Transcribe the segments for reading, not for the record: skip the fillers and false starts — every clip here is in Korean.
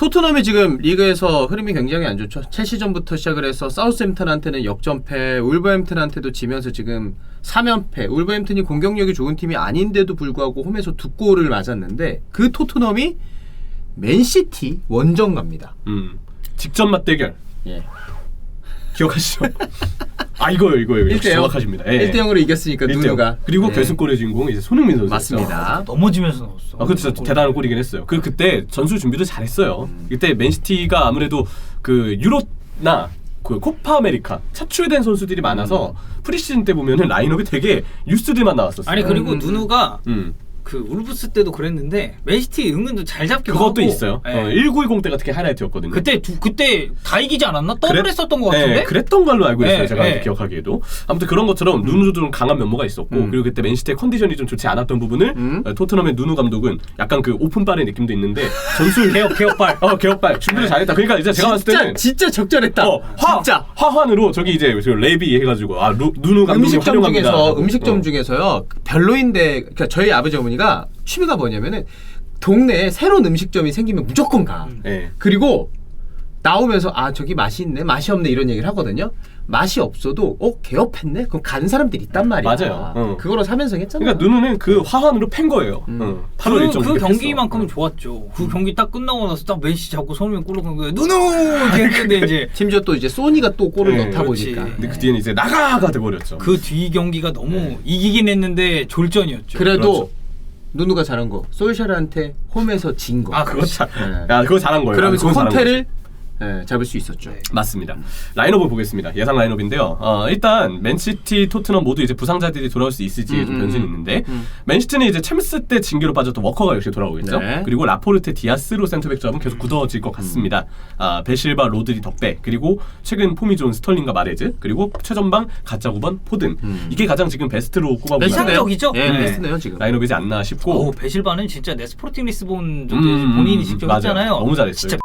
토트넘이 지금 리그에서 흐름이 굉장히 안 좋죠. 첼시전부터 시작을 해서 사우스햄튼한테는 역전패, 울버햄튼한테도 지면서 지금 3연패. 울버햄튼이 공격력이 좋은 팀이 아닌데도 불구하고 홈에서 2골을 맞았는데 그 토트넘이 맨시티 원정 갑니다. 직전 맞대결. 예. 기억하시죠? 이거 정확하십니다. 예. 1대0으로 이겼으니까 1대0. 누누가. 그리고 예. 결승골의 주인공은 이제 손흥민 선수. 맞습니다. 넘어지면서 넣었어. 그렇죠. 대단한 골이긴 했어요. 그때 전술 준비도 잘했어요. 그때 맨시티가 아무래도 그 유로나 그 코파 아메리카 차출된 선수들이 많아서 프리시즌 때 보면은 라인업이 되게 뉴스들만 나왔었어요. 아니 그리고 누누가 그 울브스 때도 그랬는데 맨시티 은근도 잘 잡기도 그것도 하고. 있어요. 예. 1910 때가 특히 하이라이트였거든요. 그때 다 이기지 않았나? 더블했었던 것 같은데? 그랬던 걸로 알고 있어요. 예, 제가 예. 기억하기에도. 아무튼 그런 것처럼 누누도 좀 강한 면모가 있었고 그리고 그때 맨시티의 컨디션이 좀 좋지 않았던 부분을 토트넘의 누누 감독은 약간 그 오픈발의 느낌도 있는데 전술 개혁발 개혁발 준비를 잘했다. 그러니까 이제 제가 봤을 때는 진짜 적절했다. 진짜 화환으로 저기 이제 레비 해가지고 누누 감독이 활용합니다. 음식점 중에서요 별로인데 그러니까 저희 아버지 어머니가 취미가 뭐냐면은 동네에 새로운 음식점이 생기면 무조건 가. 네. 그리고 나오면서 저기 맛이 있네 맛이 없네 이런 얘기를 하거든요. 맛이 없어도 개업했네? 그럼 가는 사람들이 있단 말이야. 맞아요. 그거로 사면성했잖아. 그러니까 누누는 그 화환으로 팬 거예요. 8월 일정 그 경기만큼은 좋았죠. 그 경기 딱 끝나고 나서 딱 맨시 잡고 손흥민 골로 간 거예요. 누누! 이렇게 했는데 이제 심지어 또 이제 소니가 또 골을 넣다 그렇지. 보니까. 근데 그 뒤에는 이제 나가가 돼버렸죠. 그 뒤 경기가 너무 이기긴 했는데 졸전이었죠. 그래도 그렇죠. 누누가 잘한 거 솔샤르한테 홈에서 진 거. 그거 그거 잘한 거예요. 그러면서 그건 잘한 콘테를 잡을 수 있었죠. 네. 맞습니다. 라인업을 보겠습니다. 예상 라인업인데요. 일단 맨시티, 토트넘 모두 이제 부상자들이 돌아올 수 있을지 좀 변수는 있는데 맨시티는 이제 챔스 때 징계로 빠졌던 워커가 역시 돌아오겠죠. 네. 그리고 라포르테, 디아스로 센터백 조합은 계속 굳어질 것 같습니다. 베실바, 로드리, 덕배 그리고 최근 폼이 좋은 스털링과 마레즈 그리고 최전방 가짜 9번 포든 이게 가장 지금 베스트로 꼽아보는 이상적이죠? 베스트네요 지금. 라인업이지 않나 싶고 베실바는 진짜 네스포팅 리스본 정도 본인이 직접 했잖아요. 너무 잘했어요. 진짜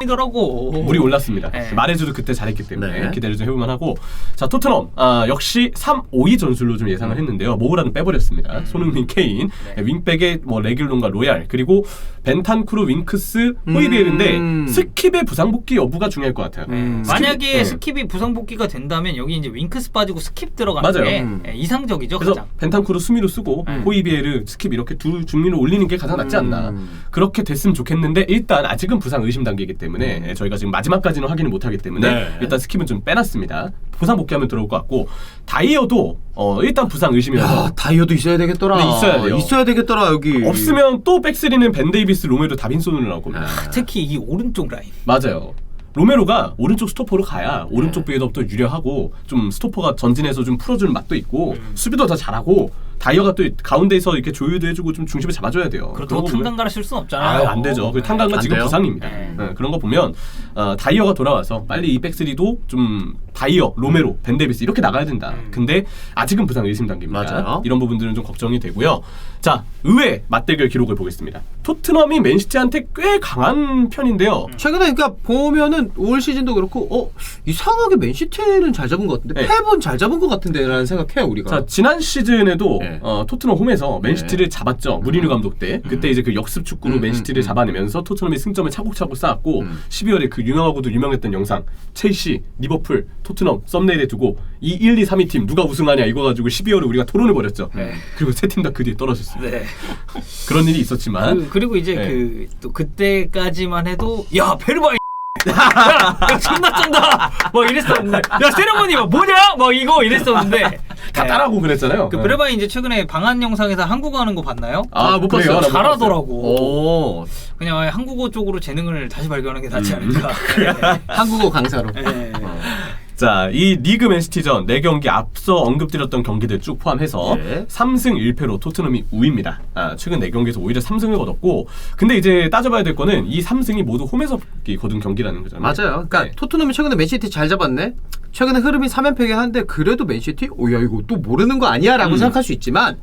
이더라고. 물이 올랐습니다. 네. 마레즈도 그때 잘했기 때문에 네. 기대를 좀 해볼만 하고 자 토트넘 역시 3-5-2 전술로 좀 예상을 했는데요. 모우라는 빼버렸습니다. 손흥민, 케인, 윙백의 뭐 레귤론과 로얄 그리고 벤탄쿠르, 윙크스, 호이비에르인데 스킵의 부상 복귀 여부가 중요할 것 같아요. 만약에 스킵이 부상 복귀가 된다면 여기 이제 윙크스 빠지고 스킵 들어가는 맞아요. 게 이상적이죠. 그래서 가장. 벤탄쿠르 수미로 쓰고 호이비에르 스킵 이렇게 두 중미로 올리는 게 가장 낫지 않나. 그렇게 됐으면 좋겠는데 일단 아직은 부상 의심 단계이기 때문에 저희가 지금 마지막까지는 확인을 못하기 때문에 일단 스킵은 좀 빼놨습니다. 부상 복귀하면 들어올 것 같고 다이어도 일단 부상 의심이어서 다이어도 있어야 되겠더라. 네, 있어야 돼요. 있어야 되겠더라 여기. 없으면 또 백스리는 벤 데이비스, 로메로, 다빈손으로 나올 겁니다. 특히 이 오른쪽 라인. 맞아요. 로메로가 오른쪽 스토퍼로 가야 오른쪽 비에더부터 유려하고 좀 스토퍼가 전진해서 좀 풀어주는 맛도 있고 수비도 더 잘하고 다이어가 또 가운데에서 이렇게 조율도 해주고 좀 중심을 잡아줘야 돼요. 그렇다고 탄강가를 쓸 수는 없잖아요. 안 되죠. 그 탄강가 지금 돼요? 부상입니다. 그런 거 보면 다이어가 돌아와서 빨리 이 백스리도 좀 다이어, 로메로, 벤 데이비스 이렇게 나가야 된다. 근데 아직은 부상 의심 단계입니다. 맞아요. 이런 부분들은 좀 걱정이 되고요. 자, 의외 맞대결 기록을 보겠습니다. 토트넘이 맨시티한테 꽤 강한 편인데요. 최근에 그러니까 보면은 올 시즌도 그렇고 이상하게 맨시티는 잘 잡은 것 같은데 네. 펩은 잘 잡은 것 같은데라는 생각해요 우리가. 자, 지난 시즌에도 네. 토트넘 홈에서 맨시티를 잡았죠. 무리뉴 감독 때. 그때 이제 그 역습 축구로 맨시티를 잡아내면서 토트넘이 승점을 차곡차곡 쌓았고 12월에 그 유명하고도 유명했던 영상 첼시, 리버풀, 토트넘 썸네일에 두고 이 1, 2, 3위 팀 누가 우승하냐 이거 가지고 12월에 우리가 토론을 벌였죠. 그리고 세 팀 다 그 뒤에 떨어졌습니다. 네. 그런 일이 있었지만 그리고 이제 네. 또 그때까지만 해도 야 베르바이 야 존나 쩐다 막 이랬었는데 야 세레머니 막 뭐냐 막 이거 이랬었는데 다 따라하고 그랬잖아요. 그 베르바이 이제 최근에 방한 영상에서 한국어 하는 거 봤나요? 못 그래요? 봤어요. 나 못 잘하더라고. 오. 그냥 한국어 쪽으로 재능을 다시 발견하는 게 낫지 않을까. 한국어 강사로. 네. 자, 이 리그 맨시티전 4경기 앞서 언급드렸던 경기들 쭉 포함해서 네. 3승 1패로 토트넘이 우위입니다. 최근 4경기에서 오히려 3승을 거뒀고 근데 이제 따져봐야 될 거는 이 3승이 모두 홈에서 거둔 경기라는 거잖아요. 맞아요. 그러니까 네. 토트넘이 최근에 맨시티 잘 잡았네. 최근에 흐름이 3연패긴 한데 그래도 맨시티 야 이거 또 모르는 거 아니야라고 생각할 수 있지만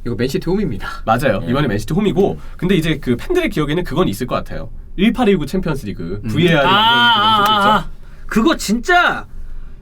이거 맨시티 홈입니다. 맞아요. 이번에 맨시티 홈이고 근데 이제 그 팬들의 기억에는 그건 있을 것 같아요. 1819 챔피언스리그 VAR이 그거 진짜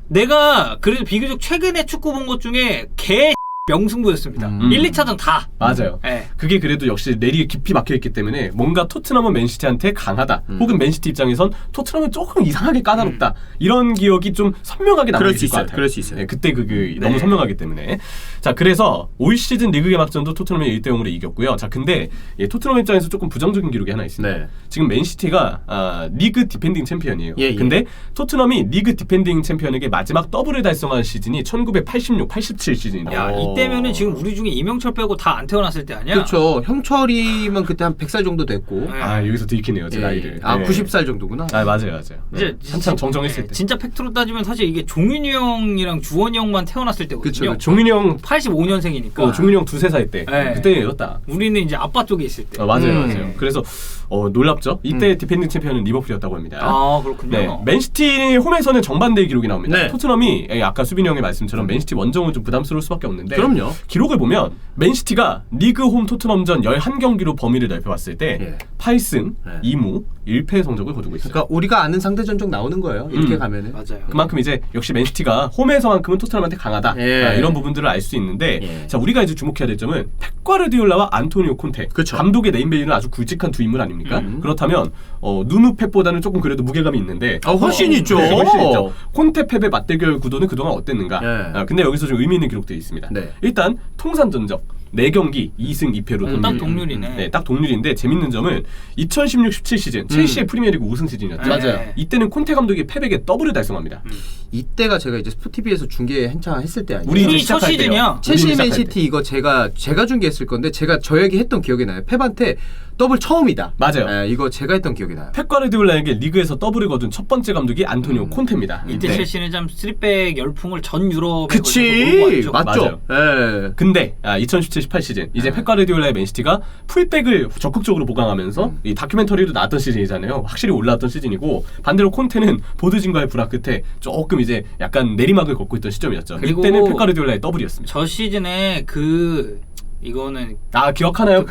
내가 그래도 비교적 최근에 축구 본 것 중에 개 명승부였습니다. 1, 2차전 다. 맞아요. 네. 그게 그래도 역시 내리에 깊이 막혀있기 때문에 뭔가 토트넘은 맨시티한테 강하다. 혹은 맨시티 입장에선 토트넘은 조금 이상하게 까다롭다. 이런 기억이 좀 선명하게 그럴 남아있을 수 것 있어요. 같아요. 그럴 수 있어요. 네, 그때 너무 선명하기 때문에. 자, 그래서 올 시즌 리그 개막전도 토트넘이 1대0으로 이겼고요. 자, 근데 토트넘 입장에서 조금 부정적인 기록이 하나 있습니다. 네. 지금 맨시티가 리그 디펜딩 챔피언이에요. 예. 근데 토트넘이 리그 디펜딩 챔피언에게 마지막 더블을 달성한 시즌이 1986, 87 시즌이다. 야, 이때면은 지금 우리 중에 이명철 빼고 다 안 태어났을 때 아니야? 그렇죠. 형철이만 그때 한 100살 정도 됐고. 네. 아, 여기서 들키네요, 제 나이를. 아, 네. 90살 정도구나. 아, 맞아요. 이제 한창 정정했을 때. 진짜 팩트로 따지면 사실 이게 종윤이 형이랑 주원이 형만 태어났을 때거든요. 그쵸. 종윤이 형, 85년생이니까. 종윤이 형 2~3살 때. 네. 그때였다. 우리는 이제 아빠 쪽에 있을 때. 맞아요. 그래서 놀랍죠. 이때 디펜딩 챔피언은 리버풀이었다고 합니다. 아, 그렇군요. 네, 맨시티 홈에서는 정반대의 기록이 나옵니다. 네. 토트넘이 아까 수빈이 형의 말씀처럼 맨시티 원정은 좀 부담스러울 수밖에 없는데 그럼요. 기록을 보면 맨시티가 리그 홈 토트넘전 11경기로 범위를 넓혀봤을 때 예. 8승, 네. 2무, 1패 성적을 거두고 있어요. 그러니까 우리가 아는 상대 전적 나오는 거예요. 이렇게 가면은. 맞아요. 그만큼 이제 역시 맨시티가 홈에서만큼은 토트넘한테 강하다. 예. 이런 부분들을 알 수 있는데 예. 자, 우리가 이제 주목해야 될 점은 펩 과르디올라와 안토니오 콘테. 그쵸. 감독의 네임밸류는 아주 굵직한 두 인물 아닙니까? 그렇다면 누누 펩보다는 조금 그래도 무게감이 있는데 훨씬 있죠. 네, 훨씬 있죠. 콘테 펩의 맞대결 구도는 그동안 어땠는가? 예. 근데 여기서 좀 의미 있는 기록들이 있습니다. 네. 일단 통산 전적 4경기 2승 2패로 딱 동률이네. 네, 딱 동률인데 재밌는 점은 2016-17 시즌 첼시의 프리미어리그 우승 시즌이었죠. 맞아요. 이때는 콘테 감독이 펩에게 더블을 달성합니다. 이때가 제가 이제 스포티비에서 중계 한창 했을 때 아니에요. 우리 이미 이제 첫 시작할 때요. 시즌이야. 첼시 우리 시작할 맨시티 이거 제가 중계했을 건데 제가 저 얘기 했던 기억이 나요. 펩한테 더블 처음이다. 맞아요. 예, 이거 제가 했던 기억이 나요. 펩 과르디올라에게 리그에서 더블을 거둔 첫 번째 감독이 안토니오 콘테입니다. 이때 네. 첼시는 참 3백 열풍을 전 유럽에 그치 걸쳐서 맞죠. 예. 근데 2017-18 시즌 이제 펩 과르디올라의 맨시티가 풀백을 적극적으로 보강하면서 이 다큐멘터리도 나왔던 시즌이잖아요. 확실히 올라왔던 시즌이고 반대로 콘테는 보드진과의 불화 끝에 조금 이제 약간 내리막을 걷고 있던 시점이었죠. 그리고 이때는 펩 과르디올라의 더블이었습니다. 저 시즌에 이거는 기억하나요?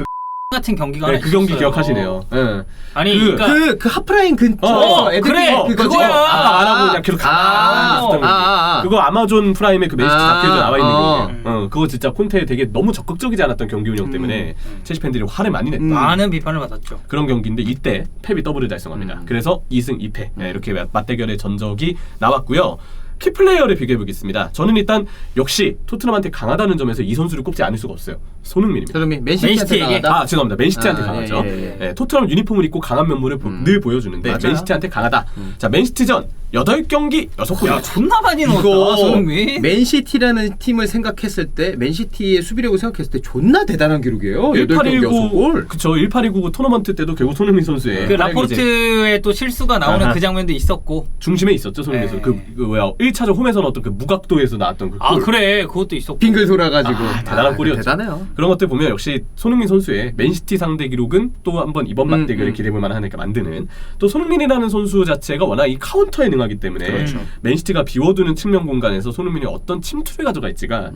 같은 경기가 네, 하나 그 경기 있었어요. 기억하시네요. 네. 아니 그- 그러니까 그 하프라인 근처 애들이 그래, 그거죠? 그거야. 아까 안 하고 그냥 계속 가만히 있었던 경기. 그거 아마존 프라임에 그 맨시티 다큐에도 나와 있는 경기예요. 그거 진짜 콘테 되게 너무 적극적이지 않았던 경기 운영 때문에 첼시 팬들이 화를 많이 냈다. 많은 비판을 받았죠. 그런 경기인데 이때 펩이 더블을 달성합니다. 그래서 2승 2패 이렇게 맞대결의 전적이 나왔고요. 키플레이어를 비교해보겠습니다. 저는 일단 역시 토트넘한테 강하다는 점에서 이 선수를 꼽지 않을 수가 없어요. 손흥민입니다. 그러면 맨시티한테 맨시티에게? 나가다. 죄송합니다. 맨시티한테 아, 강하죠. 예. 네, 토트넘 유니폼을 입고 강한 면모를 늘 보여주는데 맞아요. 맨시티한테 강하다. 자, 맨시티전 8경기 6골. 야 존나 많이 넣었다 이거 손흥민. 맨시티라는 팀을 생각했을 때 맨시티의 수비력을 생각했을 때 존나 대단한 기록이에요. 8경기 6골. 그쵸. 1819 토너먼트 때도 결국 손흥민 선수의 그 활약이 이제 라포르트의 또 실수가 나오는 아하. 그 장면도 있었고. 중심에 있었죠. 손흥민 선수. 네. 그 뭐야 1차전 홈에서 넣었던 그 무각도에서 나왔던 그 골. 아 그래 그것도 있었고. 빙글 돌아가지고 대단한 골이었죠. 대단해요. 그런 것들 보면 역시 손흥민 선수의 맨시티 상대 기록은 또 한번 이번 맞대결에 기대볼 만하니까 만드는 또 손흥민이라는 선수 자체가 워낙 이 카운터에 능하기 때문에 그렇죠. 맨시티가 비워두는 측면 공간에서 손흥민이 어떤 침투를 가져갈지가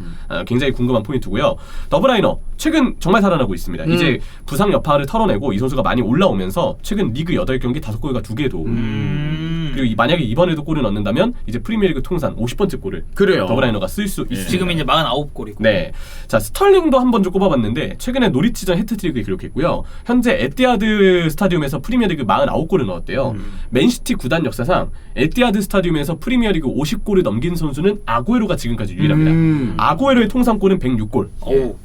굉장히 궁금한 포인트고요. 더블라이너 최근 정말 살아나고 있습니다. 이제 부상 여파를 털어내고 이 선수가 많이 올라오면서 최근 리그 8경기 5골과 2개의 도움. 그리고 만약에 이번에도 골을 넣는다면 이제 프리미어리그 통산 50번째 골을 그래요. 더블라이너가 쓸 수 있습니다. 지금 이제 49골이고. 네, 자 스털링도 한 번 좀 꼽아봤는데 최근에 노리치전 해트트릭을 기록했고요. 현재 에티하드 스타디움에서 프리미어리그 49골을 넣었대요. 맨시티 구단 역사상 에티하드 스타디움에서 프리미어리그 50골을 넘긴 선수는 아구에로가 지금까지 유일합니다. 아구에로의 통산골은 106골. 오.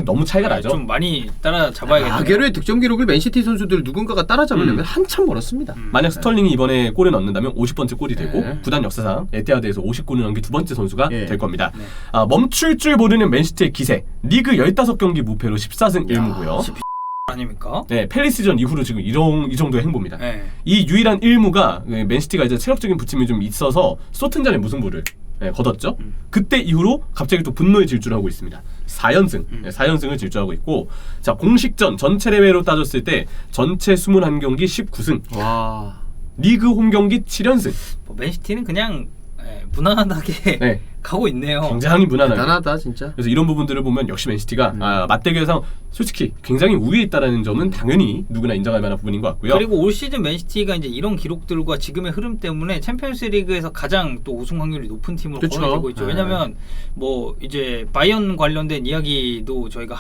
너무 차이가 나죠. 좀 많이 따라잡아야겠네요. 아게로의 득점 기록을 맨시티 선수들 누군가가 따라잡으려면 한참 멀었습니다. 만약 스털링이 이번에 골을 넣는다면 50번째 골이 되고 네. 구단 역사상 에티하드에서 50골을 넘긴 두 번째 선수가 예. 될 겁니다. 멈출 줄 모르는 맨시티의 기세. 리그 15경기 무패로 14승 1무고요. 아닙니까? 네, 팰리스전 이후로 지금 이 정도의 행보입니다. 네. 이 유일한 1무가 맨시티가 이제 체력적인 부침이 좀 있어서 소튼전의 무승부를 거뒀죠. 그때 이후로 갑자기 또 분노의 질주를 하고 있습니다. 4연승, 4연승을 질주하고 있고, 자 공식전 전체 레벨로 따졌을 때 전체 21경기 19승, 와. 리그 홈 경기 7연승. 뭐 맨시티는 그냥 무난하게 네. 가고 있네요. 굉장히 무난하게. 대단하다 진짜. 그래서 이런 부분들을 보면 역시 맨시티가 맞대결상 솔직히 굉장히 우위에 있다라는 점은 당연히 누구나 인정할 만한 부분인 것 같고요. 그리고 올 시즌 맨시티가 이제 이런 기록들과 지금의 흐름 때문에 챔피언스리그에서 가장 또 우승 확률이 높은 팀으로 그쵸. 거론되고 있죠. 네. 왜냐면 뭐 이제 바이언 관련된 이야기도 저희가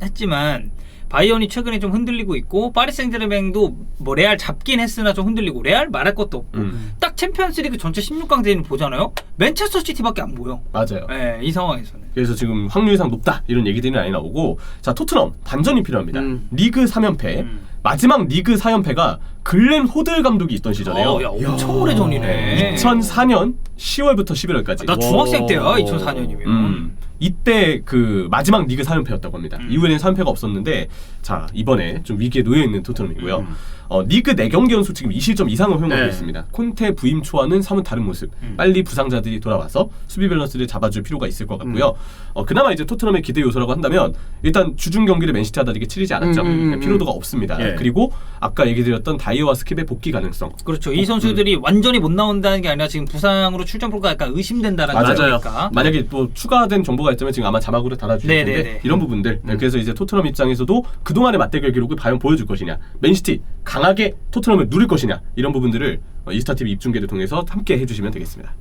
했지만 바이언이 최근에 좀 흔들리고 있고 파리 생제르맹도 뭐 레알 잡긴 했으나 좀 흔들리고 레알 말할 것도 없고 딱 챔피언스리그 전체 16강 대회는 보잖아요. 맨체스터 시티밖에 안 보여. 맞아요. 네, 이 상황에서는. 그래서 지금 확률상 높다 이런 얘기들이 많이 나오고 자 토트넘 반전이 필요합니다. 리그 3연패 마지막 리그 4연패가 글렌 호들 감독이 있던 시절이에요. 야, 엄청 오래 전이네. 2004년 10월부터 11월까지. 나 중학생 때야 2004년이면. 이때 그 마지막 리그 4연패였다고 합니다. 이후에는 4연패가 없었는데 자 이번에 좀 위기에 놓여 있는 토트넘이고요. 리그 4경기 연속 지금 20점 이상을 허용하고 네. 있습니다. 콘테 부임 초와는 사뭇 다른 모습. 빨리 부상자들이 돌아와서 수비 밸런스를 잡아줄 필요가 있을 것 같고요. 그나마 이제 토트넘의 기대 요소라고 한다면 일단 주중 경기를 맨시티와 다르게 치르지 않았죠. 피로도가 없습니다. 예. 그리고 아까 얘기드렸던 다이어와 스킵의 복귀 가능성. 그렇죠. 이 선수들이 완전히 못 나온다는 게 아니라 지금 부상으로 출전 불가 약간 의심된다라는 맞아요. 거니까. 만약에 또 추가된 정보가 있다면 지금 아마 자막으로 달아주실 텐데 네네네. 이런 부분들 그래서 이제 토트넘 입장에서도 그동안의 맞대결 기록을 과연 보여줄 것이냐 맨시티 강하게 토트넘을 누릴 것이냐 이런 부분들을 이스타TV 입중계를 통해서 함께 해주시면 되겠습니다.